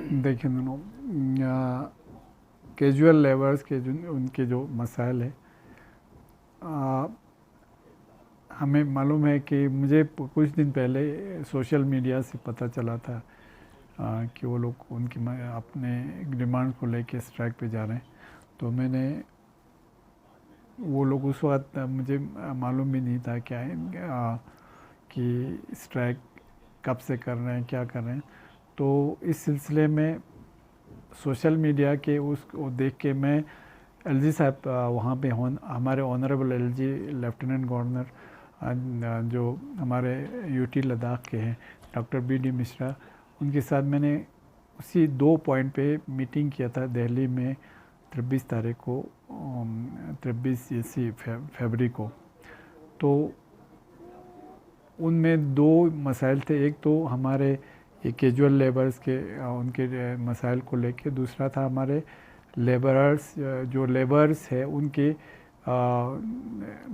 देखिए दोनों casual labours के जो उनके जो मसाइल है, आ, हमें मालूम है कि मुझे कुछ दिन पहले सोशल मीडिया से पता चला था कि वो लोग उनकी अपने डिमांड को लेके स्ट्राइक पे जा रहे हैं। तो मैंने वो लोग उस वक्त मुझे मालूम भी नहीं था क्या है कि स्ट्राइक कब से कर रहे हैं, क्या कर रहे हैं। तो इस सिलसिले में सोशल मीडिया के उसको देख के मैं एलजी साहब वहाँ पे हमारे ऑनरेबल एलजी लेफ्टिनेंट गवर्नर जो हमारे यूटी लद्दाख के हैं डॉक्टर बी.डी. मिश्रा, उनके साथ मैंने उसी 2 पॉइंट पे मीटिंग किया था दिल्ली में 23 तारीख को, 23 इसी फरवरी को। तो उनमें 2 मसाइल थे। एक तो हमारे ये कैजुअल लेबर्स के उनके मसाइल को लेके, दूसरा था हमारे लेबरर्स जो लेबर्स है उनके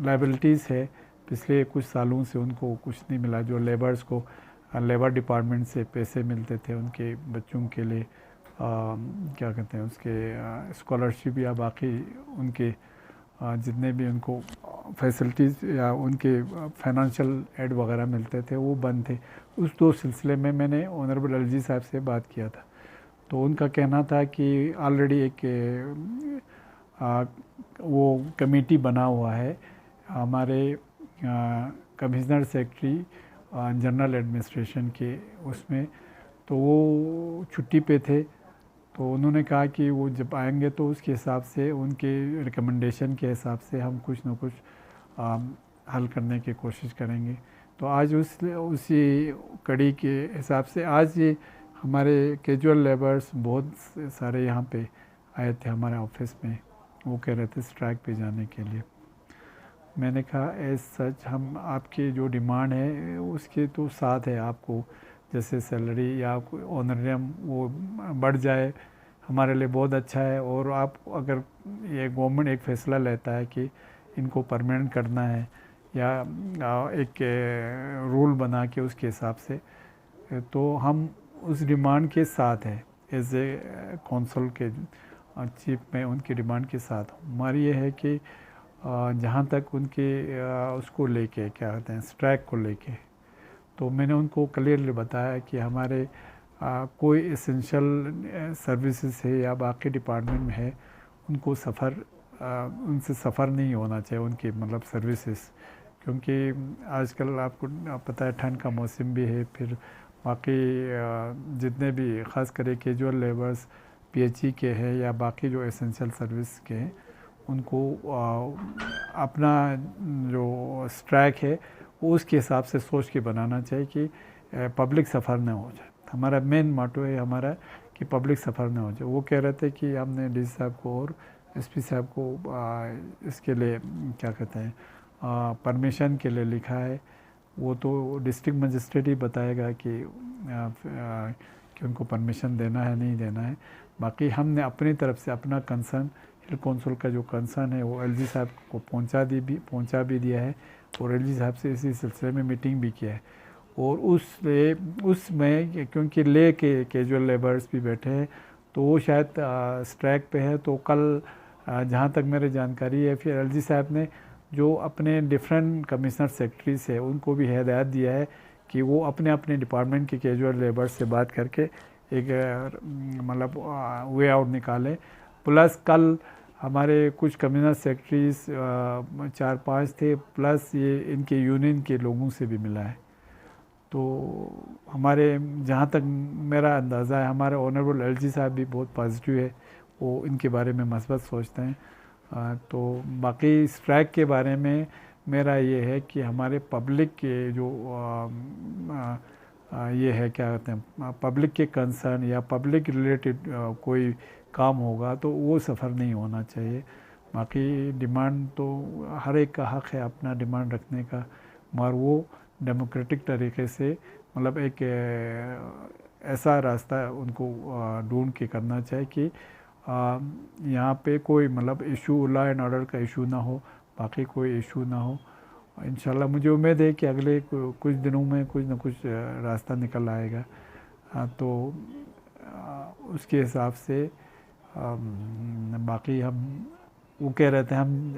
लाइबिलिटीज़ है, पिछले कुछ सालों से उनको कुछ नहीं मिला। जो लेबर्स को लेबर डिपार्टमेंट से पैसे मिलते थे उनके बच्चों के लिए, क्या कहते हैं उसके स्कॉलरशिप या बाकी उनके जितने भी उनको फैसिलिटीज़ या उनके फाइनेंशियल एड वगैरह मिलते थे वो बंद थे। उस 2 सिलसिले में मैंने ऑनरेबल एलजी साहब से बात किया था। तो उनका कहना था कि ऑलरेडी एक वो कमेटी बना हुआ है हमारे कमिश्नर सेक्रेटरी जनरल एडमिनिस्ट्रेशन के उसमें, तो वो छुट्टी पे थे। तो उन्होंने कहा कि वो जब आएंगे तो उसके हिसाब से उनके रिकमेंडेशन के हिसाब से हम कुछ न कुछ हल करने की कोशिश करेंगे। तो आज उसी कड़ी के हिसाब से आज ये हमारे कैजुअल लेबर्स बहुत सारे यहाँ पे आए थे हमारे ऑफिस में। वो कह रहे थे स्ट्राइक पे जाने के लिए। मैंने कहा एज सच हम आपकी जो डिमांड है उसके तो साथ है, आपको जैसे सैलरी या ऑनरियम वो बढ़ जाए हमारे लिए बहुत अच्छा है। और आप अगर ये गवर्नमेंट एक फ़ैसला लेता है कि इनको परमानेंट करना है या एक रूल बना के उसके हिसाब से, तो हम उस डिमांड के साथ है एज ए कौंसल के चीफ में उनकी डिमांड के साथ। हमारी ये है कि जहाँ तक उनके उसको लेके क्या कहते हैं स्ट्राइक को लेके, तो मैंने उनको क्लियरली बताया कि हमारे कोई एसेंशियल सर्विसेज है या बाकी डिपार्टमेंट में है उनको उनसे सफ़र नहीं होना चाहिए उनकी मतलब सर्विसेज, क्योंकि आजकल आपको पता है ठंड का मौसम भी है। फिर बाकी जितने भी ख़ास करके कैजुअल लेबर्स पीएचई के हैं या बाकी जो एसेंशियल सर्विस के हैं उनको अपना जो स्ट्राइक है वो उसके हिसाब से सोच के बनाना चाहिए कि पब्लिक सफ़र न हो जाए। हमारा मेन मोटो है हमारा कि पब्लिक सफ़र न हो जाए। वो कह रहे थे कि हमने डी साहब को और एसपी साहब को इसके लिए क्या कहते हैं परमिशन के लिए लिखा है। वो तो डिस्ट्रिक्ट मजिस्ट्रेट ही बताएगा कि उनको परमिशन देना है नहीं देना है। बाकी हमने अपनी तरफ से अपना कंसर्न हिल कौंसिल का जो कंसर्न है वो एलजी साहब को पहुंचा भी दिया है और एलजी साहब से इसी सिलसिले में मीटिंग भी किया है। और उसमें क्योंकि ले के कैजुअल लेबर्स भी बैठे हैं तो वो शायद स्ट्राइक पे है। तो कल जहाँ तक मेरी जानकारी है फिर एलजी साहब ने जो अपने डिफरेंट कमिश्नर सेक्रेटरीज है उनको भी हिदायत दिया है कि वो अपने अपने डिपार्टमेंट के कैजुअल लेबर्स से बात करके एक मतलब वे आउट निकालें। प्लस कल हमारे कुछ कमिश्नर सेक्रेटरीज 4-5 थे, प्लस ये इनके यूनियन के लोगों से भी मिला है। तो हमारे जहाँ तक मेरा अंदाज़ा है हमारे ऑनरेबल एलजी साहब भी बहुत पॉजिटिव है, वो इनके बारे में मस्बत सोचते हैं। तो बाकी स्ट्राइक के बारे में मेरा ये है कि हमारे पब्लिक के जो ये है क्या कहते हैं पब्लिक के कंसर्न या पब्लिक रिलेटेड कोई काम होगा तो वो सफ़र नहीं होना चाहिए। बाकी डिमांड तो हर एक का हक़ है अपना डिमांड रखने का, मगर वो डेमोक्रेटिक तरीके से मतलब एक ऐसा रास्ता उनको ढूंढ के करना चाहिए कि यहाँ पे कोई मतलब इशू लॉ एंड ऑर्डर का इशू ना हो, बाकी कोई इशू ना हो। इंशाल्लाह मुझे उम्मीद है कि अगले कुछ दिनों में कुछ न कुछ रास्ता निकल आएगा। तो उसके हिसाब से बाकी हम वो कह रहे थे हम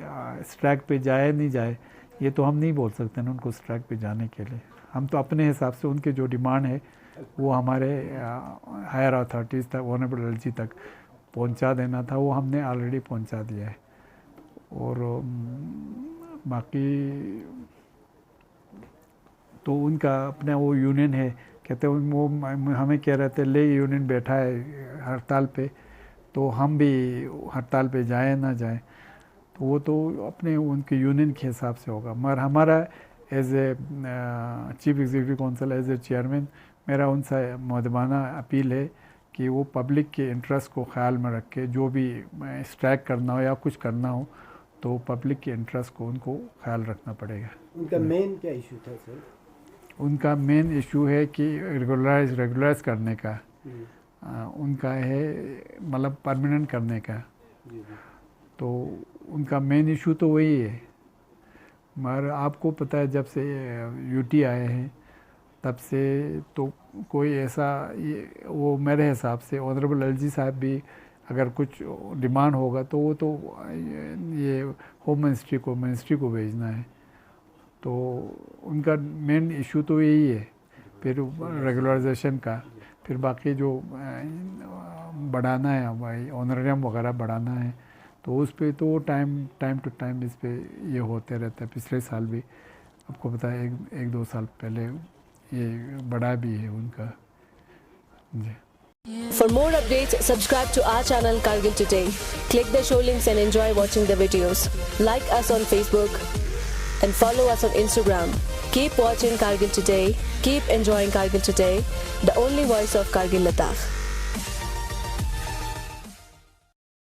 स्ट्राइक पे जाए नहीं जाए, ये तो हम नहीं बोल सकते ना उनको स्ट्राइक पे जाने के लिए। हम तो अपने हिसाब से उनके जो डिमांड है वो हमारे हायर अथॉरिटीज़ तक, ऑनरेबल एलजी तक पहुंचा देना था, वो हमने ऑलरेडी पहुंचा दिया है। और बाकी तो उनका अपना वो यूनियन है, कहते हैं वो हमें कह रहे थे ले यूनियन बैठा है हड़ताल पे, तो हम भी हड़ताल पे जाए ना जाए, तो वो तो अपने उनके यूनियन के हिसाब से होगा। मगर हमारा as a chief executive council, as a chairman, मेरा उनसे मुअद्दबाना अपील है कि वो पब्लिक के इंटरेस्ट को ख्याल में रख के जो भी स्ट्राइक करना हो या कुछ करना हो तो पब्लिक के इंटरेस्ट को उनको ख्याल रखना पड़ेगा। उनका मेन क्या इशू था सर? उनका मेन इशू है कि रेगुलराइज करने का, उनका है मतलब परमानेंट करने का। तो उनका मेन इशू तो वही है। मगर आपको पता है जब से यूटी आए हैं तब से तो कोई ऐसा वो मेरे हिसाब से ऑनरेबल एलजी साहब भी अगर कुछ डिमांड होगा तो वो तो ये होम मिनिस्ट्री को भेजना है, तो उनका मेन इशू तो यही है। फिर रेगुलराइजेशन का, फिर बाकी जो बढ़ाना है भाई ऑनरेरियम वगैरह बढ़ाना है, तो उस पर तो टाइम टू टाइम इस पे ये होते रहता है। पिछले साल भी आपको पता है एक दो साल पहले ये बढ़ा भी है उनका जी। For more updates, subscribe to our channel Kargil Today. Click the show links and enjoy watching the videos. Like us on Facebook and follow us on Instagram. Keep watching Kargil Today. Keep enjoying Kargil Today, the only voice of Kargil Ladakh.